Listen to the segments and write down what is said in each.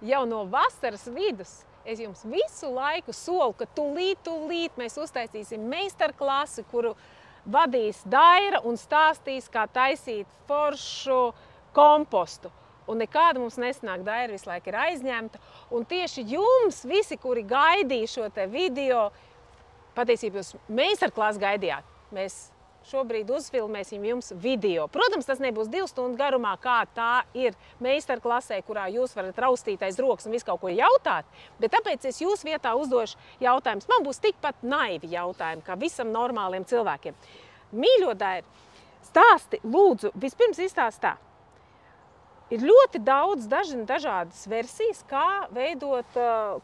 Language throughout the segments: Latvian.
jau no vasaras vidus es jums visu laiku solu, ka tūlīt mēs uztaisīsim meistarklasi, kuru vadīs Daira un stāstīs, kā taisīt foršu kompostu. Un nekāda mums nesanāk, Daira visu laiku ir aizņemta. Un tieši jums, visi, kuri gaidīja šo te video, patiesībā jūs meistarklasi gaidījāt. Mēs šobrīd uzfilmēsim jums video. Protams, tas nebūs 2 stundu garumā, kā tā ir meistarklasē, kurā jūs varat raustīt aiz rokas un visu kaut ko jautāt, bet tāpēc es jūsu vietā uzdošu jautājumus. Man būs tikpat naivi jautājumi, kā visam normāliem cilvēkiem. Mīļo Daira, stāsti, lūdzu, vispirms izstāst tā. Ir ļoti daudz dažādas versijas, kā veidot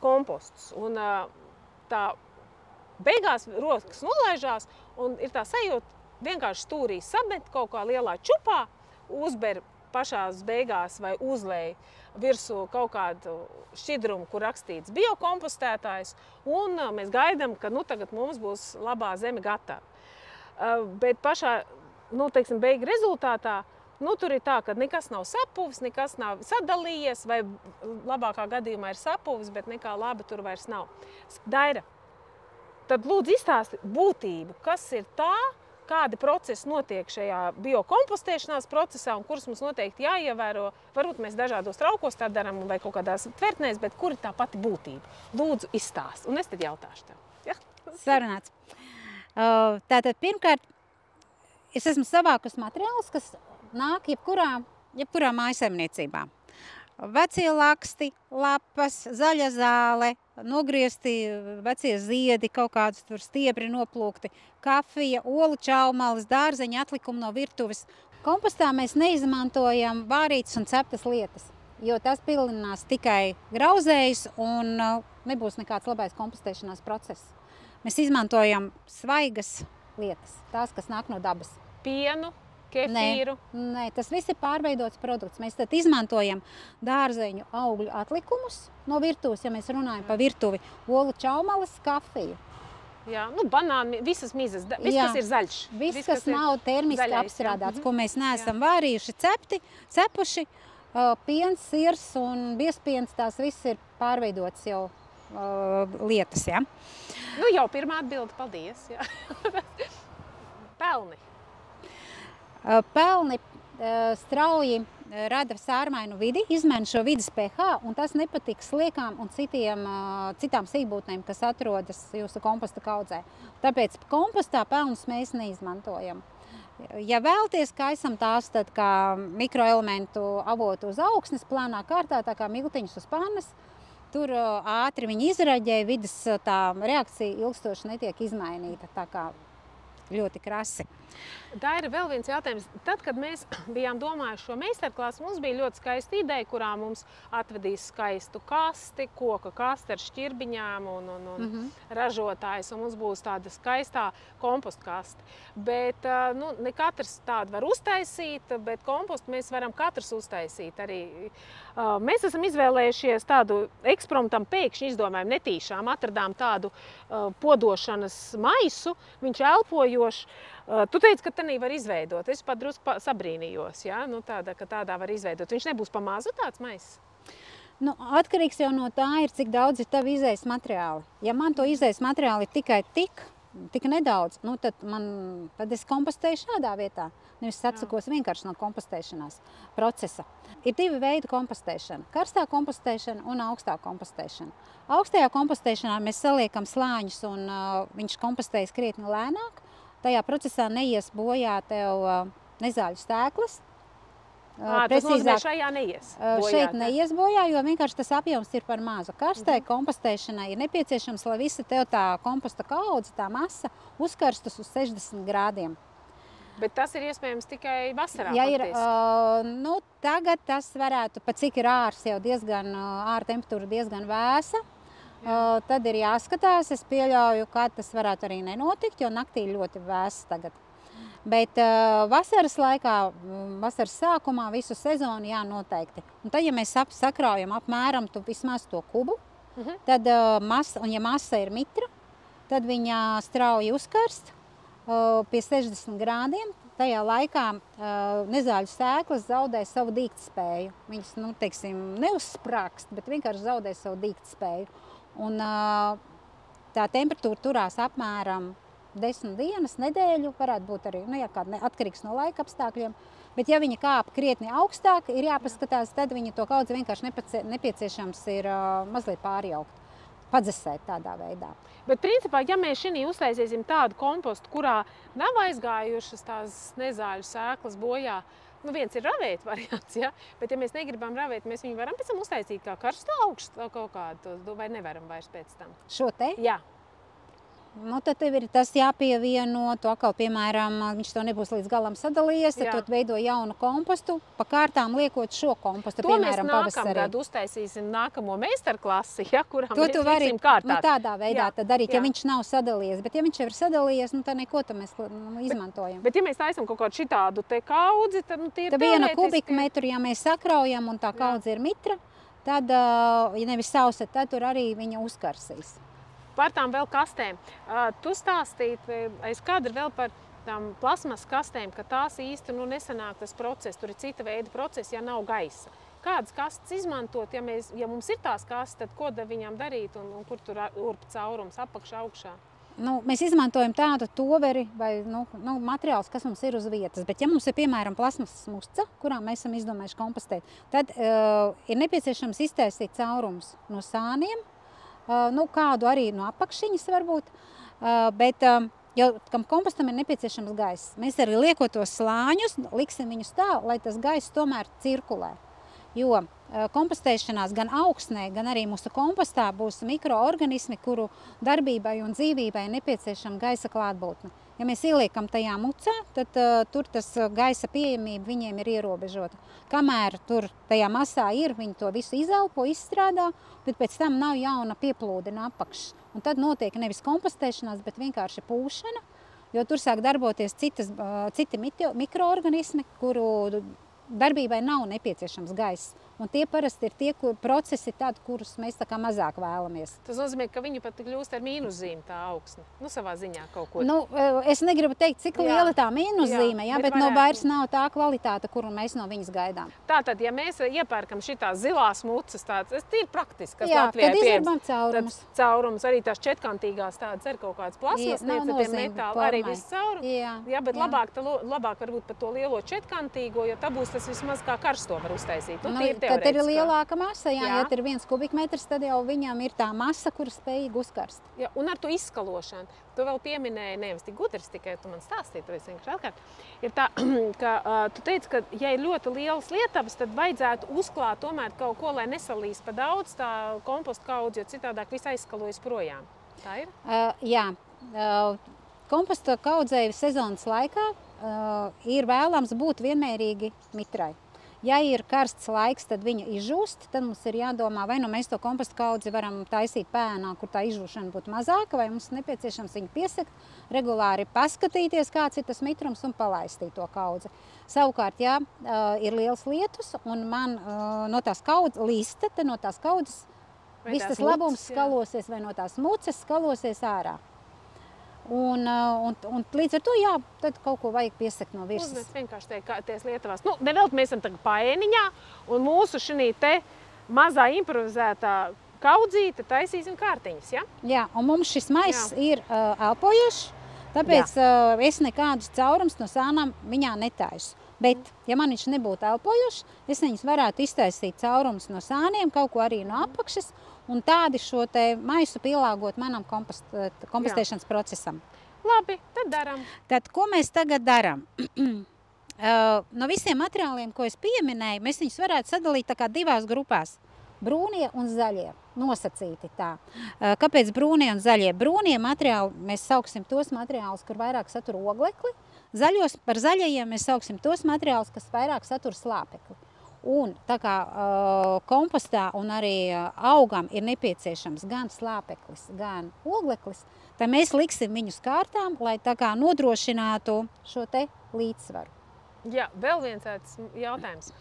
kompostus. Un tā beigās rokas nolaižās un ir tā sajūta, vienkārši stūrī samet kaut kā lielā čupā, uzber pašās beigās vai uzlēj virsū kaut kādu šķidrumu, kur rakstīts biokompostētājs, un mēs gaidām, ka tagad mums būs labā zeme gatava. Bet pašā, teiksim, beigu rezultātā, tur ir tā, ka nekas nav sapuvis, nekas nav sadalījies, vai labākā gadījumā ir sapuvis, bet nekā laba tur vairs nav. Daira, tad lūdzu izstāsti būtību, kas ir tā, kādi procesi notiek šajā biokompostēšanās procesā un kurus mums noteikti jāievēro. Varbūt mēs dažādos traukos tā darām vai kaut kādās tvertnēs, bet kur ir tā pati būtība? Lūdzu, izstāst. Un es tad jautāšu tev. Ja? Sarunāts. Tātad, pirmkārt, es esmu savākus materiālus, kas nāk jebkurā mājasemniecībā. Vecie laksti, lapas, zaļa zāle, nogriezti vecie ziedi, kaut kādus tur stiepri noplūkti, kafija, olu čaumalis, dārzeņa atlikumi no virtuves. Kompostā mēs neizmantojam vārītas un ceptas lietas, jo tas pilinās tikai grauzējus un nebūs nekāds labais kompostēšanās process. Mēs izmantojam svaigas lietas, tās, kas nāk no dabas. Pienu, kefīru? Nē, tas viss ir pārveidots produkts. Mēs tad izmantojam dārzeņu augļu atlikumus no virtuves, ja mēs runājam par virtuvi, olu čaumalis, kafiju. Jā, banāni, visas mizas, viss, kas ir zaļš. Viss, kas nav termiski apstrādāts, ko mēs neesam vārījuši, cepuši, piens, sirs un biezpiens, tās viss ir pārveidots jau lietas, ja? Jau pirmā atbilde, paldies. Jā. Pelni. Pelni strauji rada sārmainu vidi, izmaina šo vidas pH, un tas nepatīk sliekām un citām sīkbūtnēm, kas atrodas jūsu komposta kaudzē. Tāpēc kompostā pelnus mēs neizmantojam. Ja vēlties, ka esam tās tad kā mikroelementu avotu uz augsnes plānā kārtā, tā kā miltiņus uz pannas, tur ātri viņi izraģē, vidas tā reakcija ilgstoši netiek izmainīta, tā kā ļoti krasi. Daira, vēl viens jautājums. Tad, kad mēs bijām domājuši šo meistarklasi, mums bija ļoti skaista ideja, kurā mums atvedīs skaistu kasti, koka kasti ar šķirbiņām un ražotājs, un mums būs tāda skaistā kompostkaste. Bet ne katrs tādu var uztaisīt, bet kompostu mēs varam katrs uztaisīt arī. Mēs esam izvēlējušies tādu eksperimentam, pēkšņi izdomājam netīšām, atradām tādu podošanas maisu, viņš elpojošs. Tu teici, ka tanī var izveidot. Es pat drusku sabrīnījos, ja? Ka tādā var izveidot. Viņš nebūs pa mazu tāds maiss? Atkarīgs jau no tā ir, cik daudz ir tavi izējas materiāli. Ja man to izējas materiāli ir tikai tik nedaudz, tad es kompostēju šādā vietā. Nevis atsakos vienkārši no kompostēšanās procesa. Ir 2 veidi kompostēšana. Karstā kompostēšana un augstā kompostēšana. Augstajā kompostēšanā mēs saliekam slāņus un viņš kompostējas krietni lēnāk. Tajā procesā neies bojā tev nezāļu stēklas. Tas nozīmē, šajā neies bojā? Šeit neies bojā, jo vienkārši tas apjoms ir par mazu. Karstai kompostēšanai ir nepieciešams, lai visa tev tā komposta kaudze, tā masa uzkarstas uz 60 grādiem. Bet tas ir iespējams tikai vasarā? Ja ir, tagad tas varētu, pat cik ir ārs jau diezgan, āra temperatūra diezgan vēsa, tad ir jāskatās. Es pieļauju, ka tas varētu arī nenotikt, jo naktī ļoti vēss tagad. Bet vasaras laikā, vasaras sākumā, visu sezonu, jā, noteikti. Un tad, ja mēs sakraujam apmēram vismaz to kubu, tad un ja masa ir mitra, tad viņa strauji uzkarst pie 60 grādiem. tajā laikā nezāļu sēklas zaudē savu dīgtspēju. Viņas, teiksim, neuzsprākst, bet vienkārši zaudē savu dīgtspēju. Un tā temperatūra turās apmēram 10 dienas, nedēļu, varētu būt arī, atkarīgs no laika apstākļiem. Bet ja viņa kāp krietni augstāk, ir jāpaskatās, tad viņa to kaudzi vienkārši nepieciešams ir mazliet pārjaukt, padzesēt tādā veidā. Bet principā, ja mēs šī uztaisīsim tādu kompostu, kurā nav aizgājušas tās nezāļu sēklas bojā, viens ir ravēt variants, ja? Bet ja mēs negribam ravēt, mēs viņu varam pēc tam uztaisīt kā karstu augstu kaut kādu, vai nevaram vairs pēc tam? Šo te? Jā. Tad tev ir tas jāpievieno, to atkal, piemēram, viņš to nebūs līdz galam sadalījies, tad tu veido jaunu kompostu, pa kārtām liekot šo kompostu, piemēram, pavasarī. To mēs nākamgad uztaisīsim nākamo meistarklasi, ja, kurām mēs liksim kārtāt. Tādā veidā tad darīt, ja viņš nav sadalījies, bet ja viņš jau ir sadalījies, tad neko tam mēs izmantojam. Bet ja mēs taisam kaut kādu šitādu te kaudzi, tad tie ir teorētiski. 1 kubikmetru, ja mēs sakraujam un tā kaudze ir mitra, tad, ja nevis sausa, tad tur arī viņa uzkarsīs. Par tām vēl kastēm. Tu stāstīt aiz kadra vēl par tām plasmas kastēm, ka tās īsti nesanāk tas process, tur ir cita veida process, ja nav gaisa. Kādas kastes izmantot, ja mums ir tās kastes, tad ko viņām darīt un kur tur urp caurums apakšā, augšā? Mēs izmantojam tādu toveri vai materiālus, kas mums ir uz vietas, bet ja mums ir, piemēram, plasmas muca, kurā mēs esam izdomājuši kompostēt, tad ir nepieciešams iztaisīt caurums no sāniem, kādu arī no apakšiņas varbūt, bet jau kam kompostam ir nepieciešams gaiss. Mēs arī liekot tos slāņus, liksim viņus tā, lai tas gaiss tomēr cirkulē. Jo kompostēšanās gan augsnē, gan arī mūsu kompostā būs mikroorganismi, kuru darbībai un dzīvībai nepieciešama gaisa klātbūtne. Ja mēs ieliekam tajā mucā, tad tur tas gaisa pieejamība viņiem ir ierobežota. Kamēr tur tajā masā ir, viņi to visu izelpo, izstrādā, bet pēc tam nav jauna pieplūde no apakšas. Un tad notiek nevis kompostēšanās, bet vienkārši pūšana, jo tur sāk darboties citi mikroorganismi, kuru darbībai nav nepieciešams gaiss. Un tie parasti ir tie procesi tādi, kurus mēs tā kā mazāk vēlamies. Tas nozīmē, ka viņi pat kļūst ar mīnuszīmi tā augsne. Savā ziņā kaut ko. Es negribu teikt, cik liela tā mīnuszīme, bet vairs nav tā kvalitāte, kuru mēs no viņas gaidām. Tātad, ja mēs iepērkam šitās zilās mucas, tādas ir praktiski, kas Latvijā pieejams. Tad izarbam caurumus. Caurums, arī tās četkantīgās tādas ir kaut kādas plasmasnieces, ar tiem metāli, arī viss caurums. Jā, bet labāk varbūt par to lielo četkantīgo, jo tā būs tas vismaz kā karsto var uztaisīt. Tad ir lielāka masa, ja ir 1 kubikmetrs, tad jau viņam ir tā masa, kur spējīga uzkarst. Jā, un ar to izskalošanu. Tu vēl pieminēji, nevis tik gudrs, tikai tu man stāstīji, tāpēc vienkārši atkārt. Ir tā, ka tu teici, ka ja ir ļoti lielas lietavas, tad vajadzētu uzklāt tomēr kaut ko, lai nesalīs pa daudz tā kompostu kaudzi, jo citādāk viss aizskalojas projām. Tā ir? Jā. Komposta kaudzei sezonas laikā ir vēlams būt vienmērīgi mitrai. Ja ir karsts laiks, tad viņa izžūst, tad mums ir jādomā, vai mēs to kompostu kaudzi varam taisīt pēnā, kur tā izžūšana būtu mazāka, vai mums nepieciešams viņu piesakt, regulāri paskatīties, kāds ir tas mitrums un palaistīt to kaudzi. Savukārt, ja ir liels lietus un man no tās kaudzes līsta, tad no tās kaudzes viss tas labums skalosies vai no tās mucas skalosies ārā. Un līdz ar to, jā, tad kaut ko vajag piesakt no virsmas. Mēs vienkārši teikt, kā ties lietavās. Nevēlt mēs esam tagad paēniņā, un mūsu šī te mazā improvizētā kaudzīte taisīsim kārtiņas, ja? Jā, un mums šis maiss ir elpojošs, tāpēc es nekādus caurums no sānām viņā netaisu. Bet, ja man viņš nebūtu elpojošs, es viņus varētu iztaisīt caurums no sāniem, kaut ko arī no apakšas, un tādi šo te maisu pielāgot manam kompostēšanas procesam. Labi, tad daram. Tad, ko mēs tagad daram? No visiem materiāliem, ko es pieminēju, mēs viņus varētu sadalīt tā kā 2 grupās. Brūnie un zaļie. Nosacīti tā. Kāpēc brūnie un zaļie? Brūnie materiāli, mēs sauksim tos materiālus, kur vairāk satur oglekli. Par zaļajiem mēs sauksim tos materiālus, kas vairāk satur slāpekli. Un tā kā kompostā un arī augam ir nepieciešams gan slāpeklis, gan ogleklis, tad mēs liksim viņus kārtām, lai tā kā nodrošinātu šo te līdzsvaru. Jā, vēl viens tāds jautājums.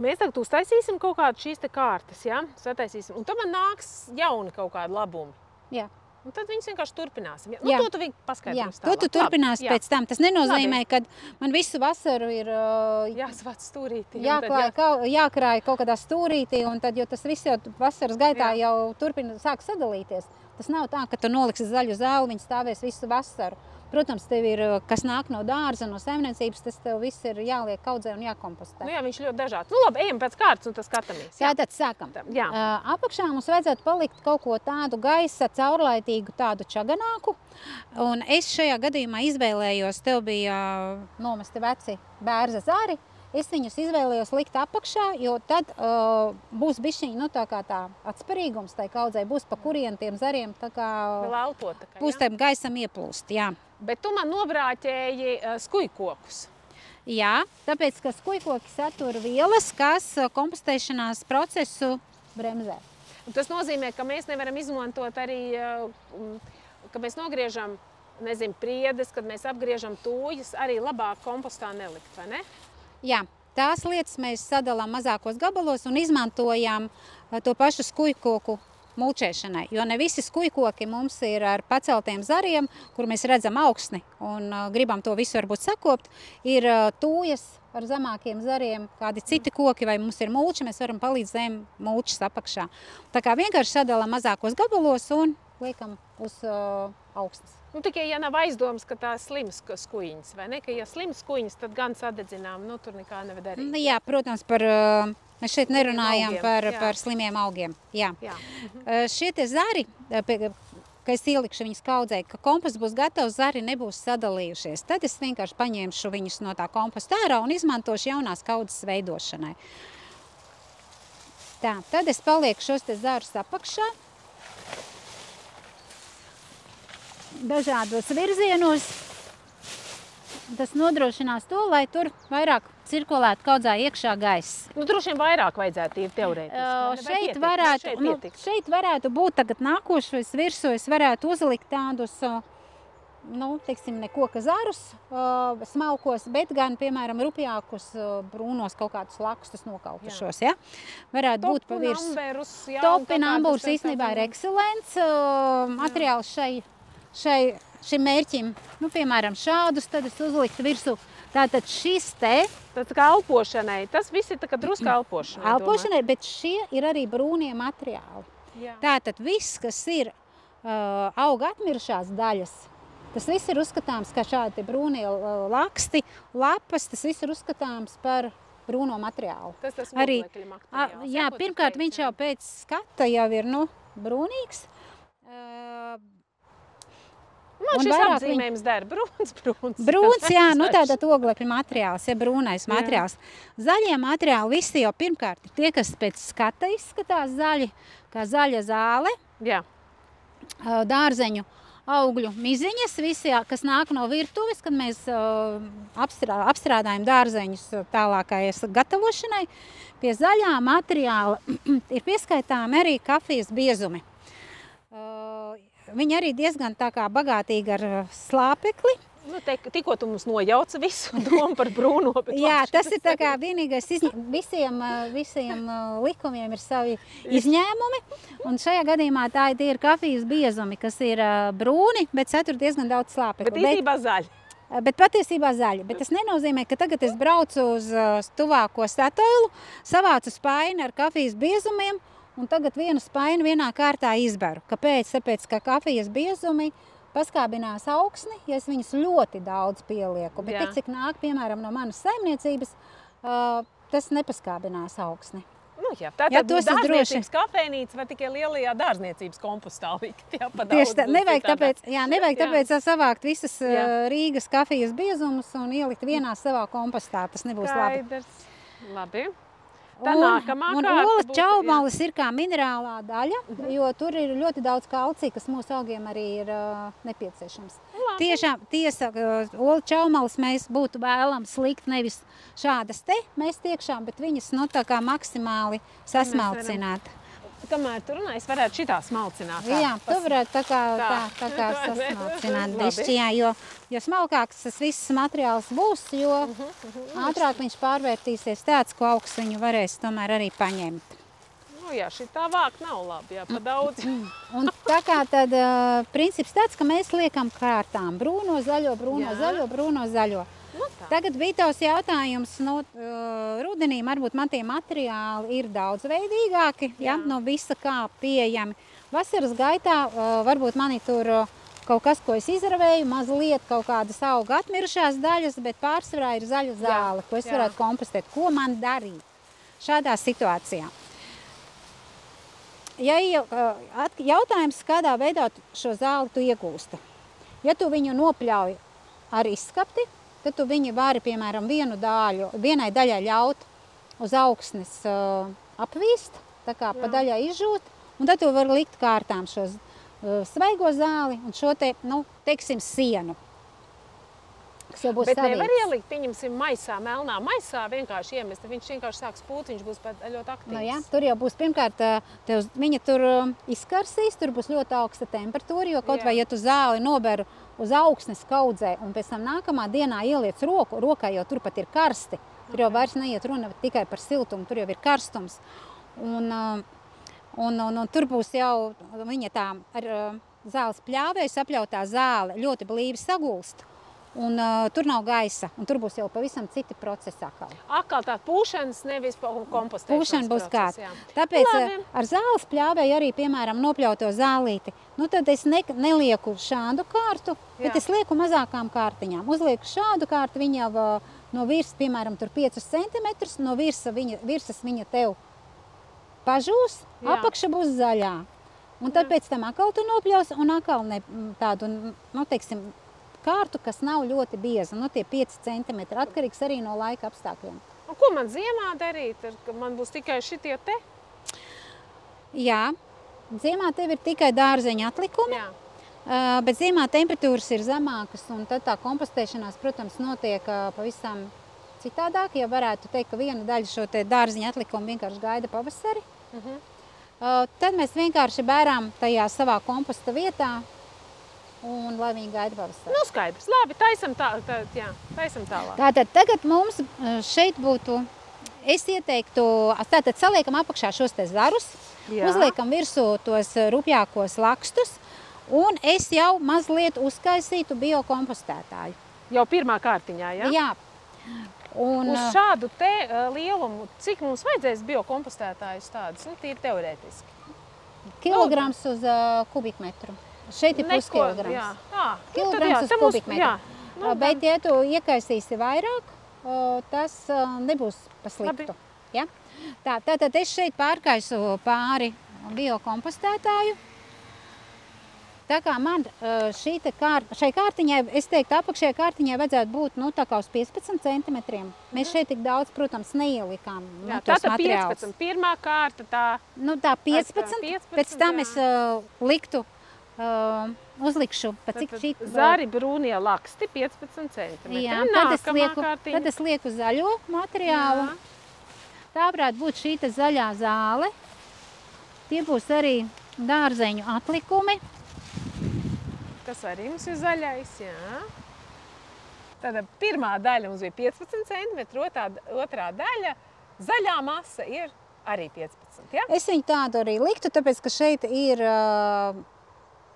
Mēs tagad uztaisīsim kaut kādu šīs te kārtas, ja? Sataisīsim, un tad man nāks jauni kaut kādi labumi. Jā. Un tad viņas vienkārši turpināsim. Ja? Jā. Nu, to tu paskaidros tālāk. To tu turpināsi Labi, pēc tam. Tas nenozīmē, ka man visu vasaru ir jāsvāc stūrītī. jākrāj kaut kādā stūrītī, un tad, jo tas viss jau vasaras gaitā Jā. jau sāk sadalīties. Tas nav tā, ka tu noliksi zaļu zāli, viņi stāvēs visu vasaru. Protams, tev ir, kas nāk no dārza, no saimniecības, tas tev viss ir jāliek kaudzē un jākompostē. Nu jā, viņš ļoti dažāds. Nu labi, ejam pēc kārtas un tas skatāmies. Jā. Tātad sākam. Jā. Apakšā mums vajadzētu palikt kaut ko tādu gaisa, caurlaitīgu, tādu čaganāku. Un es šajā gadījumā izvēlējos, tev bija nomesti veci bērza zari. Es viņus izvēlējos likt apakšā, jo tad būs bišķiņi, nu tā kā tā atsparīgums tai kaudzei, būs pa kurien tiem zariem tā kā Vēl elpot, tā kā, būs tam gaisam ieplūst, jā. Bet tu man nobrāķēji skujkokus. Jā, tāpēc, ka skujkoki satura vielas, kas kompostēšanās procesu bremzē. Un tas nozīmē, ka mēs nevaram izmantot arī, ka mēs nogriežam, nezinu, priedes, kad mēs apgriežam tūjas, arī labāk kompostā nelikt, vai ne? Jā, tās lietas mēs sadalām mazākos gabalos un izmantojam to pašu skujkoku mulčēšanai. Jo ne visi skujkoki mums ir ar paceltiem zariem, kur mēs redzam augsni un gribam to visu varbūt sakopt. Ir tūjas ar zemākiem zariem, kādi citi koki vai mums ir mulča, mēs varam palīdz zem mulčas apakšā. Tā kā vienkārši sadalām mazākos gabalos un liekam uz augsnes. Nu, tikai, ja nav aizdomas, ka tā ir slims skujiņas, vai ne? Ka, ja slims skujiņas, tad gan sadedzinām, nu, tur nekā nevar darīt. Jā, protams, mēs šeit nerunājam augiem, par slimiem augiem. Jā. Jā. Šie te zari, ka es ielikšu viņus kaudzē, ka komposts būs gatavs, zari nebūs sadalījušies. Tad es vienkārši paņemšu viņus no tā komposta ārā un izmantošu jaunās kaudzes veidošanai. Tā, tad es palieku šos te zarus apakšā. Dažādos virzienos. Tas nodrošinās to, lai tur vairāk cirkulētu kaudzā iekšā gaiss. Nu, droši vien vairāk vajadzētu ir teorētiski. Šeit varētu būt tagad nākošais virsū, es varētu uzlikt tādus, nu, teiksim, ne koka zarus, smalkos, bet gan, piemēram, rupjākus, brūnos kaut kādus lakstus nokautušos, ja? Varētu būt pa virsmu. Topinamburs īstenībā ir ekscelents materiāls šim mērķim. Nu, piemēram, šādus tad es uzliktu virsū. Tātad šis te... Tas kā elpošanai, tas viss ir tā kā druska elpošanai. Elpošanai, bet šie ir arī brūnie materiāli. Jā. Tātad viss, kas ir auga atmirušās daļas, tas viss ir uzskatāms kā šādi brūnie laksti, lapas, tas viss ir uzskatāms par brūno materiālu. Tas oglekļa materiāls. Jā, pirmkārt, viņš jau pēc skata jau ir, nu, brūnīgs. Man šis apzīmējums der, brūns. Brūns, jā, nu tātad oglekļa materiāls, ja brūnais materiāls. Zaļie materiāli visi jau pirmkārt ir tie, kas pēc skata izskatās zaļi, kā zaļa zāle. Jā. Dārzeņu augļu miziņas, visi, kas nāk no virtuves, kad mēs apstrādājam dārzeņus tālākais gatavošanai. Pie zaļā materiāla ir pieskaitāmi arī kafijas biezumi. Viņi arī diezgan tā kā bagātīgi ar slāpekli. Nu, tikko tu mums nojauca visu domu par brūno. Jā, tas ir tā kā vienīgais, visiem likumiem ir savi izņēmumi. Un šajā gadījumā tie ir kafijas biezumi, kas ir brūni, bet satur diezgan daudz slāpekli. Bet īstenībā zaļi. Bet patiesībā zaļi. Bet tas nenozīmē, ka tagad es braucu uz tuvāko Statoilu, savācu spaini ar kafijas biezumiem, un tagad vienu spaini vienā kārtā izberu. Kāpēc? Tāpēc, ka kafijas biezumi paskābinās augsni, ja es viņus ļoti daudz pielieku. Bet tik, cik nāk, piemēram, no manas saimniecības, tas nepaskābinās augsni. Nu jā, tātad dārzniecības kafejnīca vai tikai lielajā dārzniecības kompostā likt. Jā, tieši tā, nevajag tāpēc savākt visas Rīgas kafijas biezumus un ielikt vienā savā kompostā. Tas nebūs labi. Labi. Tā nākamā kārta būs. Ola čaumalis ir kā minerālā daļa, jo tur ir ļoti daudz kalcija, kas mūsu augiem arī ir nepieciešams. Tiešām, tiesa, ola čaumalis mēs būtu vēlams likt nevis šādas te mēs tiekšām, bet viņas tā kā maksimāli sasmalcināt. Kamēr tu runā, es varētu šitā smalcināt. Jā, tu varētu tā kā sasmalcināt bišķi, jo smalkāks tas viss materiāls būs, jo ātrāk viņš pārvērtīsies tāds, ko augs viņu varēs tomēr arī paņemt. Nu jā, šitā vāk nav labi, jā, pa daudz. Un tā kā tad princips tāds, ka mēs liekam kārtām brūno, zaļo, brūno, zaļo, brūno, zaļo. Tagad bija tavs jautājums, rudenī varbūt man tie materiāli ir daudzveidīgāki, ja, no visa kā pieejami. Vasaras gaitā varbūt mani tur kaut kas, ko es izravēju, mazliet kaut kādas auga atmirušās daļas, bet pārsvarā ir zaļa zāle, ko es varētu kompostēt. Ko man darīt šādā situācijā? Ja jautājums, kādā veidā šo zāli tu iegūsti. Ja tu viņu nopļauj ar izskapti, tad tu viņu vari, piemēram, vienai daļai ļaut uz augsnes apvīst, tā kā pa daļai izžūt, un tad tu vari likt kārtām šo svaigo zāli un šo te, teiksim, sienu. Kas jau būs Bet savīgs. nevar ielikt, pieņemsim, maisā, melnā maisā, vienkārši iemest, viņš vienkārši sāks pūt, viņš būs ļoti aktīvs. Jā, tur jau būs, pirmkārt, viņa tur izkarsīs, tur būs ļoti augsta temperatūra, jo kaut vai, ja tu zāli noberu uz augsnes kaudzē un pēc tam nākamā dienā ieliec rokā, jo tur pat ir karsti, tur jau vairs neiet runa tikai par siltumu, tur jau ir karstums. Un tur būs jau viņa tā ar zāles pļāvēju sapļautā zāle ļoti blīvi sagulst. Un tur nav gaisa, un tur būs jau pavisam citi procesi atkal. Atkal tā pūšanas, nevis kompostēšanas Pūšana būs process, kāda. Tāpēc ar zāles pļāvēju arī, piemēram, nopļauto zālīti, tad es nelieku šādu kārtu, bet es lieku mazākām kārtiņām. Uzlieku šādu kārtu, viņa jau no virsas, piemēram, tur 5 centimetrus, no virsas viņa tev pažūs, apakša būs zaļā. Un tad pēc tam atkal tu nopļaus, un atkal tādu, teiksim, kārtu, kas nav ļoti bieza, tie 5 centimetri, atkarīgs arī no laika apstākļiem. Un ko man ziemā darīt? Man būs tikai šitie te? Jā, ziemā tev ir tikai dārzeņa atlikumi, bet ziemā temperatūras ir zemākas, un tad tā kompostēšanās, protams, notiek pavisam citādāk, ja varētu teikt, ka viena daļa šo te dārzeņa atlikumu vienkārši gaida pavasari. Tad mēs vienkārši bērām tajā savā komposta vietā, un lai viņi gaida pavasari. Skaidrs. Labi, taisam tālāk. Tātad tagad mums šeit būtu, es ieteiktu, tātad saliekam apakšā šos te zarus, uzliekam virsū tos rupjākos lakstus, un es jau mazliet uzkaisītu biokompostētāju. Jau pirmā kārtiņā, ja? Jā. Un uz šādu te lielumu, cik mums vajadzēs biokompostētājus tādus, tīri teorētiski? Kilograms uz kubikmetru. Šeit ir puskilograms. Kilograms uz kubikmetru. Bet, ja tu iekaisīsi vairāk, tas nebūs pa sliktu. Tātad es šeit pārkaisu pāri biokompostētāju. Tā kā man šai kārtiņai, es teiktu, apakšējai kārtiņai vajadzētu būt tā kā uz 15 centimetriem. Mēs šeit tik daudz, protams, neielikām tos materiālus. Tātad 15, pirmā kārta tā... Tā 15, pēc tam es uzlikšu, pa cik šī... Zari brūnie laksti 15 centimetri. Jā, tad es lieku zaļo materiālu. Tā varētu būt šī zaļā zāle. Tie būs arī dārzeņu atlikumi. Tas arī mums ir zaļais, jā. Tātad pirmā daļa mums bija 15 centimetri, otrā daļa zaļā masa ir arī 15, ja? Es viņu tādu arī liktu, tāpēc, ka šeit ir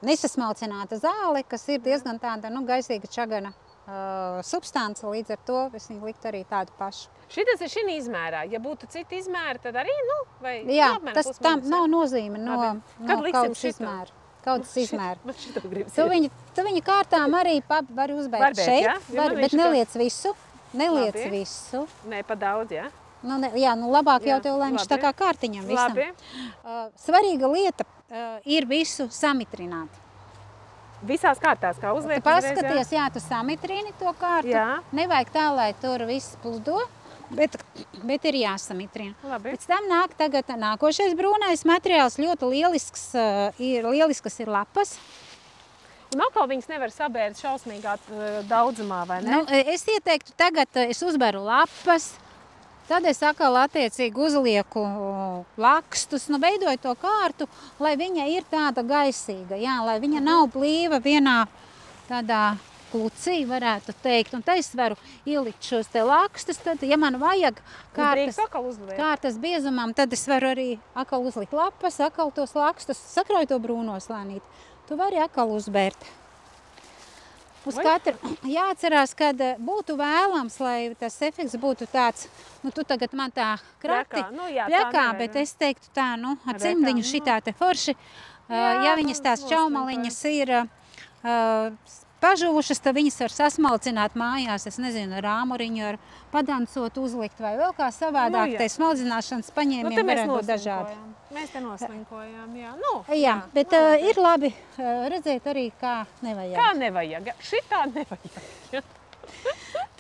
nesasmalcināta zāle, kas ir diezgan tāda, gaisīga čagana substance, līdz ar to es viņu liktu arī tādu pašu. Šitas ir šī izmērā. Ja būtu citi izmēri, tad arī, vai... Jā, tas tam nav nozīme no kaudzes izmēra. Kaudzes izmēru. Tu viņu kārtām arī vari uzbērt šeit, bet neliec visu. Neliec visu. Nē, pa daudz, jā? Jā, labāk jau tev, lai viņš tā kā kārtiņam visam. Svarīga lieta ir visu samitrināt. Visās kārtās, kā uzliek uzreiz, jā? Paskaties, jā, tu samitrini to kārtu. Nevajag tā, lai tur viss pludo. Bet ir jāsamitrina. Pēc tam nāk tagad nākošais brūnais materiāls, ļoti lielisks ir lapas. Un atkal viņas nevar sabērt šausmīgā daudzumā, vai ne? Es ieteiktu tagad, es uzberu lapas, tad es atkal attiecīgi uzlieku lakstus, veidoju to kārtu, lai viņa ir tāda gaisīga, jā, lai viņa nav blīva vienā tādā klucī, varētu teikt. Un te es varu ielikt šos te lakstus, tad, ja man vajag kārtas biezumam, tad es varu arī akal uzlikt lapas, akal tos lakstus, sakroju to brūno slānīti. Tu vari akal uzbērt. Uz katru jāatcerās, kad būtu vēlams, lai tas efekts būtu tāds, nu tu tagad man tā krati pļakā, bet es teiktu tā, nu, ar cimdiņu šitā te forši. Ja viņas tās čaumaliņas ir pažūšas, tad viņas var sasmalcināt mājās, es nezinu, ar āmuriņu, ar padancot uzlikt vai vēl kā savādāk. Te smaldzināšanas paņēmiem varētu būt dažādi. Mēs te noslinkojām, jā. Jā, bet ir labi redzēt arī, kā nevajag. Kā nevajag? Šitā nevajag.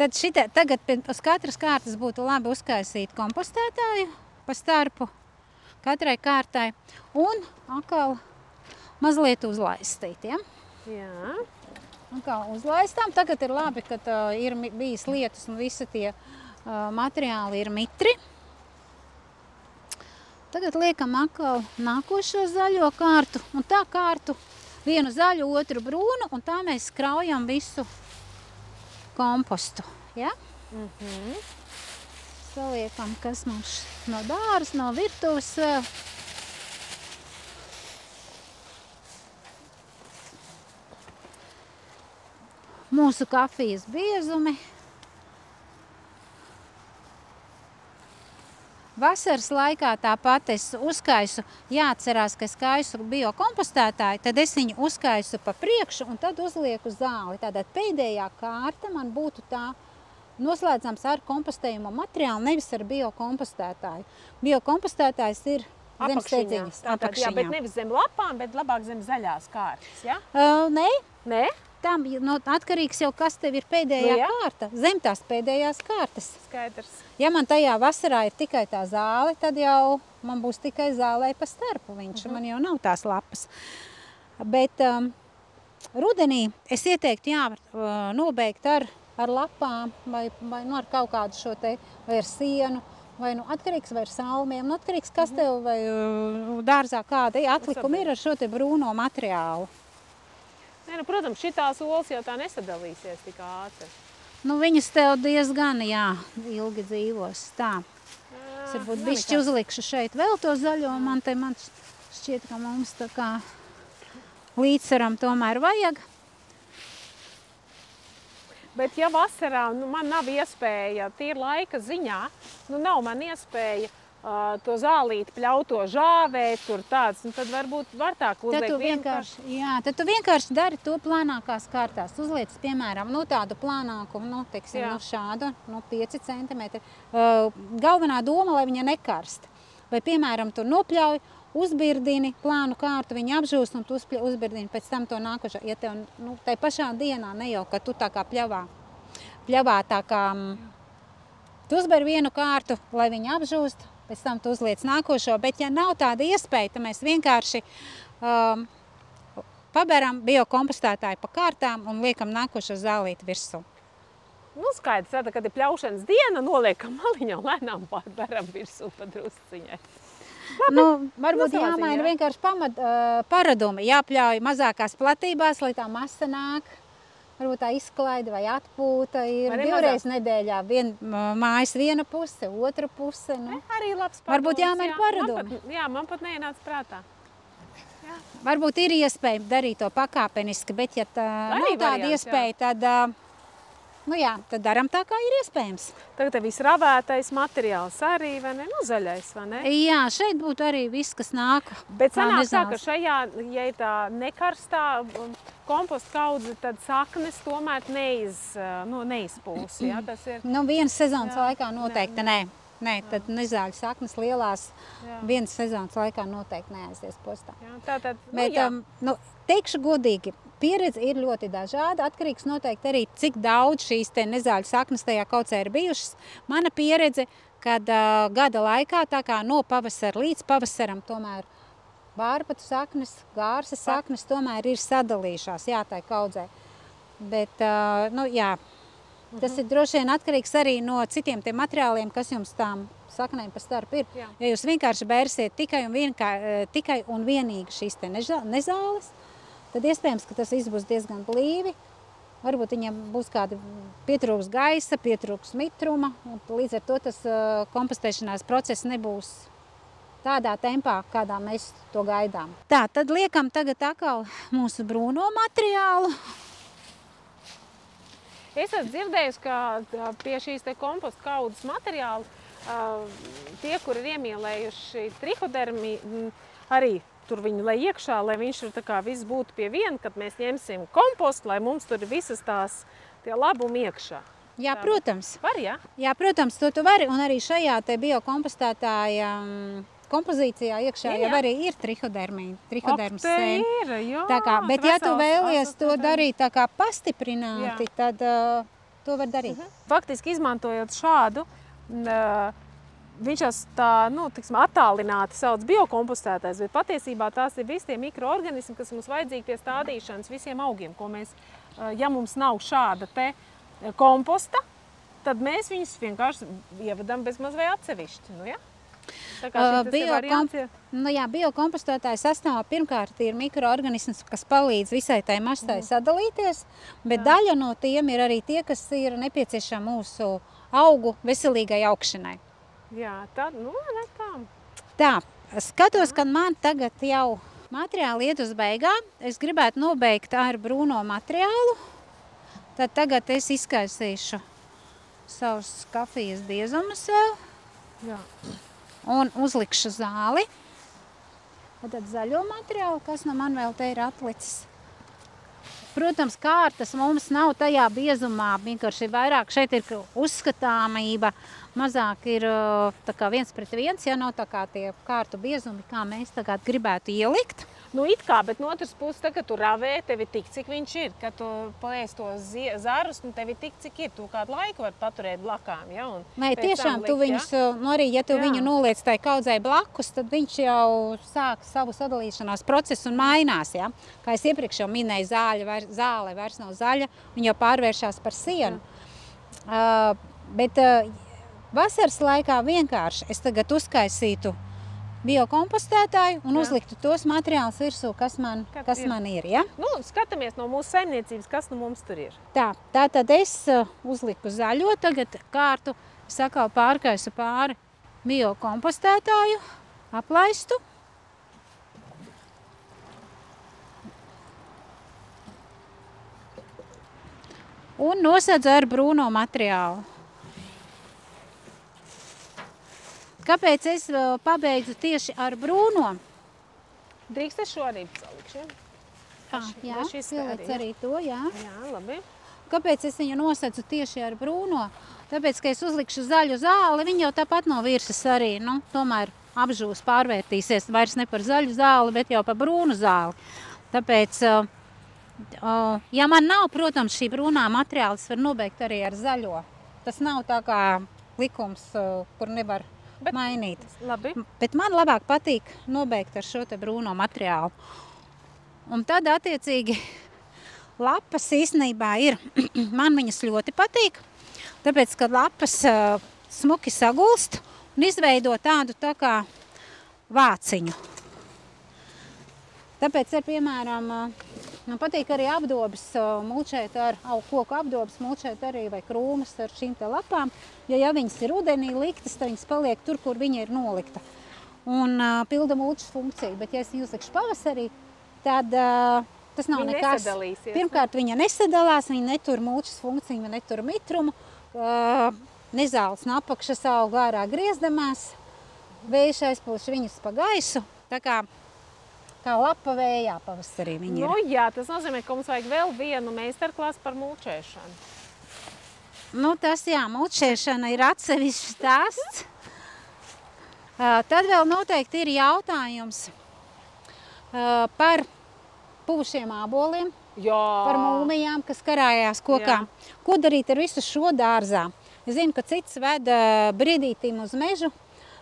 Tad tagad uz katras kārtas būtu labi uzkaisīt kompostētāju pa starpu katrai kārtai un atkal mazliet uzlaistīt, ja? Jā. Un kā uzlaistām, tagad ir labi, ka ir bijis lietus un visi tie materiāli ir mitri. Tagad liekam atkal nākošo zaļo kārtu un tā kārtu vienu zaļu, otru brūnu un tā mēs kraujam visu kompostu, ja? Saliekam, kas mums no dāras, no virtuves vēl. Mūsu kafijas biezumi. Vasaras laikā tāpat es uzkaisu, jāatcerās, ka es kaisu biokompostētāju, tad es viņu uzkaisu pa priekšu un tad uzlieku zāli. Tātad pēdējā kārta man būtu tā noslēdzams ar kompostējumu materiālu, nevis ar biokompostētāju. Biokompostētājs ir zem stedziņas, apakšiņā. Jā, bet nevis zem lapām, bet labāk zem zaļās kārtas, ja? Nē. Nē? Tam atkarīgs jau, kas tev ir pēdējā kārta, zem tās pēdējās kārtas. Skaidrs. Ja man tajā vasarā ir tikai tā zāle, tad jau man būs tikai zālē pa starpu viņš, man jau nav tās lapas. Bet rudenī es ieteiktu, jā, nobeigt ar lapām vai ar kaut kādu šo te, vai ar sienu, vai atkarīgs vai ar salmiem, atkarīgs, kas tev vai dārzā kāda atlikuma ir ar šo te brūno materiālu. Nē, protams, šitās olas jau tā nesadalīsies tik ātri. Viņas tev diezgan, jā, ilgi dzīvos. Tā. Es varbūt bišķi uzlikšu šeit vēl to zaļo, man šķiet, ka mums tā kā līdzsvaram tomēr vajag. Bet ja vasarā man nav iespēja, tīri laika ziņā, nav man iespēja to zālīti pļauto žāvēt, tur tāds, tad varbūt var tā uzliekt vienkārši. Jā, tad tu vienkārši dari to plānākās kārtās. Uzliec, piemēram, tādu plānākumu, teiksim, šādu, 5 centimetri. Galvenā doma, lai viņa nekarst. Vai, piemēram, tu nopļauj, uzbirdini plānu kārtu, viņa apžūst un tu uzbirdini pēc tam to nākošo. Ja tev, tai pašā dienā, ne jau, ka tu tā kā pļavā tā kā, tu uzber vienu kārtu, lai viņa apžūst, pēc tam tu uzliec nākošo, bet ja nav tāda iespēja, tad mēs vienkārši paberam biokompostētāju pa kārtām un liekam nākošo zālīti virsū. Skaidrs, tad, kad ir pļaušanas diena, noliekam maliņā un lēnām pārberam virsū pa drusciņai. Varbūt jāmaina vienkārši paradumi, jāpļauj mazākās platībās, lai tā masa nāk. Varbūt tā izklaide vai atpūta ir divreiz nedēļā. Mājas viena puse, otra puse. Arī labs padoms. Varbūt jāmaina paradumi. Jā, man pat neienāca prātā. Varbūt ir iespēja darīt to pakāpeniski, bet ja nav tāda iespēja, tad tad daram tā, kā ir iespējams. Tagad te viss ravētais materiāls arī, vai ne? Zaļais, vai ne? Jā, šeit būtu arī viss, kas nāk. Bet sanāk tā, ka šajā, ja ir tā nekarstā komposta kaudze, tad saknes tomēr neizpūs, jā? Tas ir... Vienas sezonas laikā noteikti nē. Nē, tad nezāļu saknes lielās vienas sezonas laikā noteikti neaizies postā. Bet, teikšu godīgi, pieredze ir ļoti dažāda, atkarīgs noteikti arī, cik daudz šīs te nezāļu saknes tajā kaudzē ir bijušas. Mana pieredze, kad gada laikā, tā kā no pavasara līdz pavasaram, tomēr vārpatu saknes, gārsas saknes tomēr ir sadalījušās, jā, tai kaudzē. Bet, jā, tas ir droši vien atkarīgs arī no citiem tiem materiāliem, kas jums tām saknēm pa starp ir. Ja jūs vienkārši bērsiet tikai un vienīgi šīs te nezāles, tad iespējams, ka tas viss būs diezgan blīvi varbūt viņam būs kāda pietrūks gaisa, pietrūks mitruma, un līdz ar to tas kompostēšanās process nebūs tādā tempā, kādā mēs to gaidām. Tā, tad liekam tagad atkal mūsu brūno materiālu. Es esmu dzirdējusi, ka pie šīs te komposta kaudzes materiāla tie, kur ir iemīlējuši trihodermi, arī tur viņu lai iekšā, lai viņš tur tā kā viss būtu pie viena, kad mēs ņemsim kompostu, lai mums tur visas tie labumi iekšā. Jā, protams. Var, jā? Jā, protams, to tu vari, un arī šajā te biokompostētāja kompozīcijā iekšā jau arī ir trihodermas sēne. Ir, jā. Tā kā, bet ja tu vēlies to darīt tā kā pastiprināti, tad to var darīt. Faktiski izmantojot šādu, viņš tā, tiksim, attālināti sauc biokompostētājs, bet patiesībā tās ir visi tie mikroorganismi, kas mums vajadzīgi pie stādīšanas visiem augiem, ko mēs, ja mums nav šāda te komposta, tad mēs viņus vienkārši ievadam bezmaz vai atsevišķi, nu, ja? Tā kā šitas ir variants, ja? Nu jā, biokompostētāja sastāvā pirmkārt ir mikroorganisms, kas palīdz visai tai masai sadalīties, bet daļa no tiem ir arī tie, kas ir nepieciešami mūsu augu veselīgai augšanai. Jā, tā, tā. Tā, skatos, ka man tagad jau materiāli iet uz beigām. Es gribētu nobeigt ar brūno materiālu. Tad tagad es izkaisīšu savus kafijas biezumus vēl. Jā. Un uzlikšu zāli. Tad zaļo materiālu, kas no man vēl te ir atlicis. Protams, kārtas mums nav tajā biezumā, vienkārši vairāk šeit ir uzskatāmība, mazāk ir tā kā 1:1, ja nav tā kā tie kārtu biezumi, kā mēs tagad gribētu ielikt. Nu, it kā, bet no otras puses, kad tu ravē, tevi tik, cik viņš ir. Kad tu paliec to zarus, tevi tik, cik ir. Tu kādu laiku var paturēt blakām, ja? Nē, tiešām, tu viņus, arī ja tu viņu noliec tai kaudzei blakus, tad viņš jau sāk savu sadalīšanās procesu un mainās, ja? Kā es iepriekš jau minēju, zāle vairs nav zaļa, viņa jau pārvēršās par sienu. Bet vasaras laikā vienkārši es tagad uzkaisītu biokompostētāju un uzliktu tos materiālus virsū, kas man ir, ja? Nu, skatāmies no mūsu saimniecības, kas nu mums tur ir. Tā tad es uzliku zaļo, tagad kārtu es atkal pārkaisu pāri biokompostētāju, aplaistu. Un nosedzu ar brūno materiālu. Kāpēc es pabeidzu tieši ar brūno? Drīkst es šo arī salikšu, jā, pieliec arī to, jā. Jā, labi. Kāpēc es viņu nosedzu tieši ar brūno? Tāpēc, ka es uzlikšu zaļu zāli, viņa jau tāpat no virsas arī, tomēr apžūs pārvērtīsies vairs ne par zaļu zāli, bet jau par brūnu zāli. Tāpēc, ja man nav, protams, šī brūnā materiāla, es varu nobeigt arī ar zaļo. Tas nav tā kā likums, kur nevar mainīt. Labi. Bet man labāk patīk nobeigt ar šo te brūno materiālu. Un tad, attiecīgi, lapas īstenībā ir, man viņas ļoti patīk, tāpēc, kad lapas smuki sagulst un izveido tādu tā kā vāciņu. Tāpēc, piemēram, man patīk arī apdobes mulčēt ar koku apdobes, mulčēt arī vai krūmas ar šīm te lapām. Ja viņas ir rudenī liktas, tad viņas paliek tur, kur viņa ir nolikta. Un pilda mulčas funkciju. Bet, ja es viņu uzlikšu pavasarī, tad tas nav nekas. Pirmkārt, viņa nesadalās, viņa netur mulčas funkciju, viņa netur mitrumu. Nezāles no apakšas aug ārā griezdamās. Vējš aizpūš viņas pa gaisu. Tā kā lapa vējā pavasarī viņa ir. Nu jā, tas nozīmē, ka mums vajag vēl vienu meistarklasu par mulčēšanu. Nu tas jā, mulčēšana ir atsevišķs stāsts. Tad vēl noteikti ir jautājums par puvušiem āboliem, par mūmijām, kas karājās kokā. Jā. Ko darīt ar visu šo dārzā? Es zinu, ka cits ved bridītim uz mežu,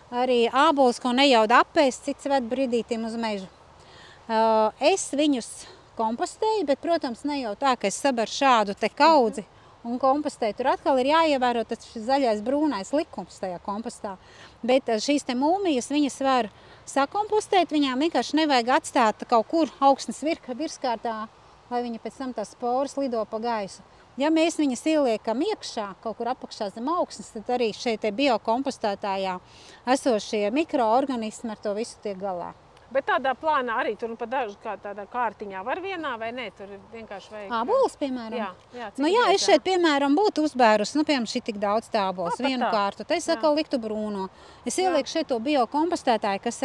arī ābolus, ko nejaud apēst, cits ved bridītim uz mežu. Es viņus kompostēju, bet, protams, ne jau tā, ka es sabaru šādu te kaudzi un kompostēju. Tur atkal ir jāievēro tas zaļais brūnais likums tajā kompostā. Bet šīs te mūmijas, viņas var sakompostēt, viņām vienkārši nevajag atstāt kaut kur augstnes virskārtā lai viņa pēc tam tās sporas lido pa gaisu. Ja mēs viņas ieliekam iekšā, kaut kur apakšā zem augsnes, tad arī šeit biokompostētājā esošie mikroorganismi ar to visu tiek galā. Bet tādā plānā arī tur pa dažu kā tādā kārtiņā var vienā vai ne? Tur ir vienkārši vajag... Ābols, piemēram? Jā, Es šeit, piemēram, būtu uzbērus, piemēram, šī tik daudz tā ābols, vienu kārtu. Te es atkal liktu brūno. Es ielieku šeit to biokompostētāju, kas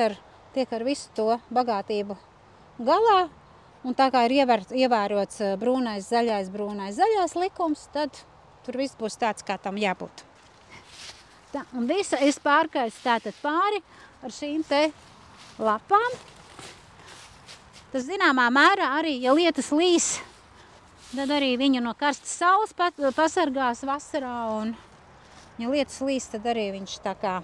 tiek ar visu to bagātību galā. Un tā kā ir ievērots brūnais, zaļais likums, tad tur viss būs tāds, kā tam jābūt. Tā, un visu es pārkaisu tātad pāri ar šīm te lapām. Tas zināmā mērā arī, ja lietas līs, tad arī viņu no karstas saules pasargās vasarā. Un, ja lietas līs, tad arī viņš tā kā,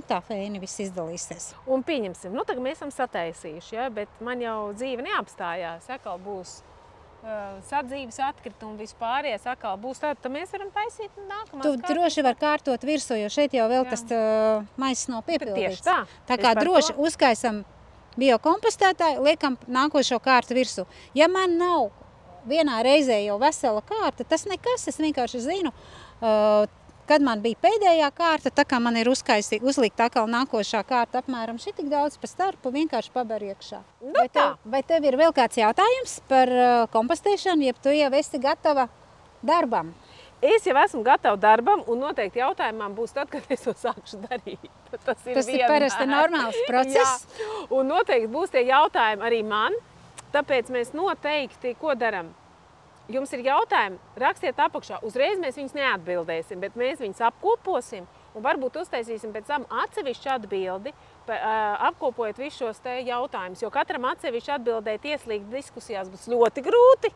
tā fēni viss izdalīsies. Un pieņemsim, tagad mēs esam sataisījuši, ja, bet man jau dzīve neapstājās. Atkal būs sadzīves atkritumi, vispārējais atkal būs tāda, tad mēs varam taisīt nākamās kārtas. Tu droši var kārtot virsū, jo šeit jau vēl tas maisis nav piepildīts. Tieši tā. Tā kā droši uzkaisam biokompostētāju, liekam nākošo kārtu virsū. Ja man nav vienā reizē jau vesela kārta, tas nekas, es vienkārši zinu, kad man bija pēdējā kārta, tā kā man ir uzlikt atkal nākošā kārta apmēram šitik daudz pa starpu, vienkārši paber iekšā. Vai tev ir vēl kāds jautājums par kompostēšanu, jeb tu jau esi gatava darbam? Es jau esmu gatava darbam, un noteikti jautājumam būs tad, kad es to sākšu darīt. Tas ir parasti normāls process. Jā, un noteikti būs tie jautājumi arī man, tāpēc mēs noteikti, ko daram? Jums ir jautājumi, rakstiet apakšā. Uzreiz mēs viņus neatbildēsim, bet mēs viņus apkoposim un varbūt uztaisīsim pēc tam atsevišķu atbildi, apkopojot visus šos te jautājumus, jo katram atsevišķi atbildēt ieslīgt diskusijās būs ļoti grūti.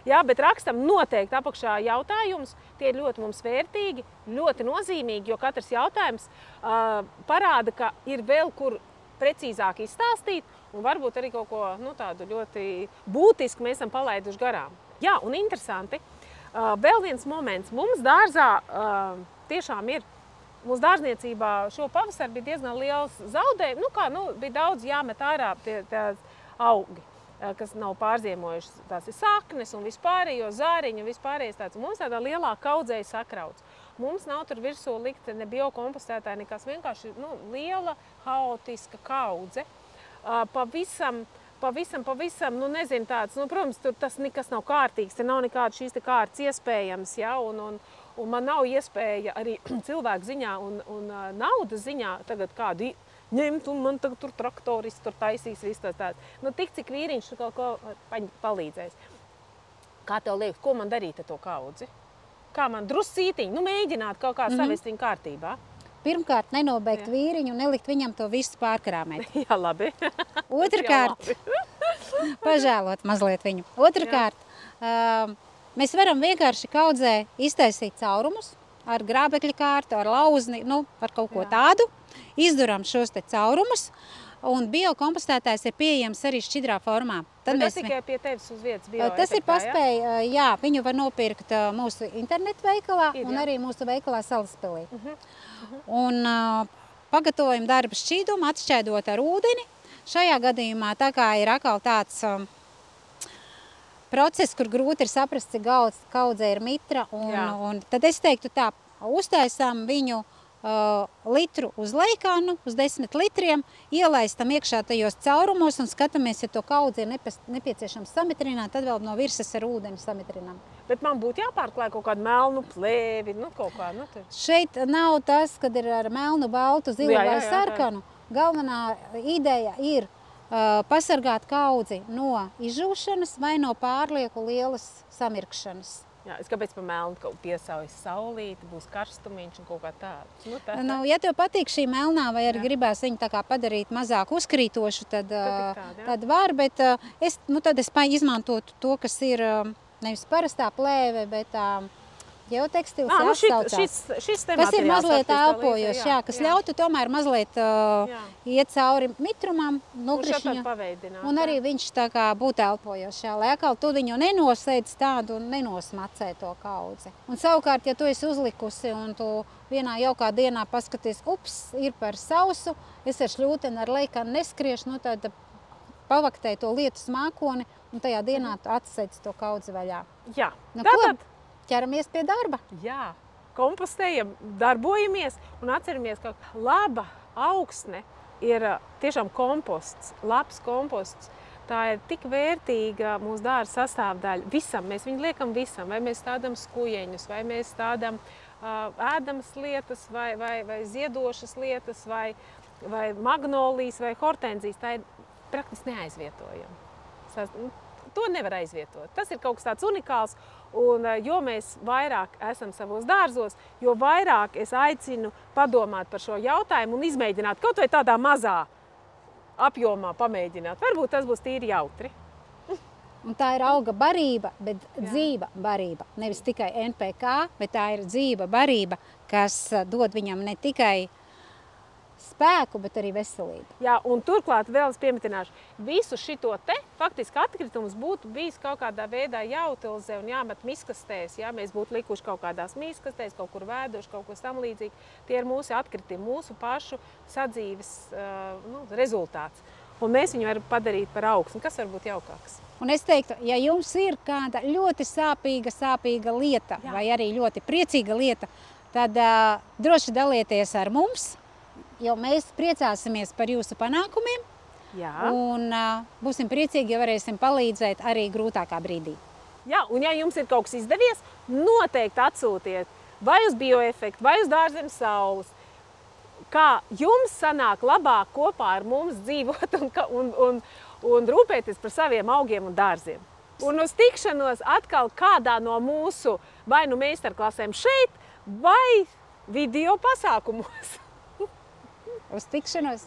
Jā, bet rakstam noteikti apakšā jautājumus. Tie ir ļoti mums vērtīgi, ļoti nozīmīgi, jo katrs jautājums parāda, ka ir vēl kur precīzāk izstāstīt un varbūt arī kaut ko tādu ļoti būtisku mēs esam palaiduši garām. Jā, un interesanti, vēl viens moments. Mums dārzā tiešām ir, mūsu dārzniecībā šo pavasaru bija diezgan liels zaudējums. Bija daudz jāmet ārā tās augi, kas nav pārziemojušas. Tās ir saknes un vispārējo zāriņu, vispārējais tāds. Mums tādā lielā kaudzēja sakrauts. Mums nav tur virsū likt ne biokompostētāji, nekas vienkārši liela, haotiska kaudze. Pavisam, nezinu tāds, protams, tur tas nekas nav kārtīgs, te nav nekāda šīs te kārtas iespējams, ja, un man nav iespēja arī cilvēku ziņā un naudas ziņā tagad kādu ņemt, un man tagad tur traktorists tur taisīs viss tāds. Tik cik vīriņš kaut ko palīdzēs. Kā tev liekas, ko man darīt ar to kaudzi? Kā man druscītiņi, mēģināt kaut kā savest viņu kārtībā? Pirmkārt, nenobeigt vīriņu un nelikt viņam to visu pārkrāmēt. Jā, labi. Otrakārt, pažēlot mazliet viņu. Otrakārt, mēs varam vienkārši kaudzē iztaisīt caurumus ar grābekļa kārtu, ar lauzni, ar kaut ko tādu. Izduram šos te caurumus. Un biokompostētājs ir pieejams arī šķidrā formā. Tas tikai pie tevis uz vietas bioefektā, tas ir paspēja, jā, viņu var nopirkt mūsu internetu veikalā un arī mūsu veikalā Salaspilī. Un pagatavojam darba šķīdumu, atšķēdot ar ūdeni. Šajā gadījumā tā kā ir atkal tāds process, kur grūti ir saprast, cik kaudzē ir mitra. Un tad es teiktu tā, uztaisām viņu litru uz leikānu, uz 10 litriem, ielaistam iekšā tajos caurumos un skatāmies, ja to kaudzi ir nepieciešams samitrināt, tad vēl no virsas ar ūdeni samitrinām. Bet man būtu jāpārklāj kaut kādu melnu plēvi, kaut kā, Šeit nav tas, kad ir ar melnu, baltu, zilu vai sarkanu. Galvenā ideja ir pasargāt kaudzi no izžūšanas vai no pārlieku lielas samirkšanas. Jā, es kāpēc pa melnu kaut piesaujas saulīti, būs karstumiņš un kaut kā tādu. Ja tev patīk šī melnā vai arī gribēs viņu tā kā padarīt mazāk uzkrītošu, tad var, bet tad es izmantotu to, kas ir nevis parastā plēve, bet geotekstils saucās. Kas ir mazliet elpojošs, kas ļautu tomēr mazliet iet cauri mitrumam, nokrišņa, un arī viņš tā kā būtu elpojošs, lai atkal tu viņu nenosēdz tādu un nenosmacē to kaudzi. Un savukārt, ja tu esi uzlikusi un tu vienā jaukā dienā paskaties, ir par sausu, es ar šļūteni ar leikanu neskriešu, tad pavaktēju to lietus mākoni un tajā dienā tu atsēc to kaudzi vaļā. Jā. Nu, Tātad, ķeramies pie darba. jā, kompostējam, darbojamies un atceramies, ka laba augsne ir tiešām komposts, labs komposts. Tā ir tik vērtīga mūsu dārza sastāvdaļa. Visam, mēs viņu liekam visam, vai mēs stādām skujeņus, vai mēs stādām ēdamas lietas, vai ziedošas lietas, vai magnolijas, vai hortenzijas. Tā ir praktiski neaizvietojama. To nevar aizvietot. Tas ir kaut kas tāds unikāls, un jo mēs vairāk esam savos dārzos, jo vairāk es aicinu padomāt par šo jautājumu un izmēģināt kaut vai tādā mazā apjomā pamēģināt. Varbūt tas būs tīri jautri. Un tā ir auga barība, bet dzīva barība. Nevis tikai NPK, bet tā ir dzīva barība, kas dod viņam ne tikai spēku, bet arī veselību. Jā, un turklāt vēl es piemetināšu, visu šito te faktiski atkritumus būtu bijis kaut kādā veidā jāutilizē un jāmet miskastēs. Ja mēs būtu likuši kaut kādās miskastēs, kaut kur vēduši, kaut ko tam līdzīgi. Tie ir mūsu atkritumi, mūsu pašu sadzīves rezultāts. Un mēs viņu varam padarīt par augsni. Kas var būt jaukāks? Un es teiktu, ja jums ir kāda ļoti sāpīga lieta, vai arī ļoti priecīga lieta, tad droši dalieties ar mums, jo mēs priecāsimies par jūsu panākumiem. Jā. Un būsim priecīgi, ja varēsim palīdzēt arī grūtākā brīdī. Jā, un ja jums ir kaut kas izdevies, noteikti atsūtiet vai uz bioefektu, vai uz Dārzemes saules. Kā jums sanāk labāk kopā ar mums dzīvot un rūpēties par saviem augiem un dārziem. Un uz tikšanos atkal kādā no mūsu vai nu meistarklasēm šeit, vai video pasākumos. Uz tikšanos!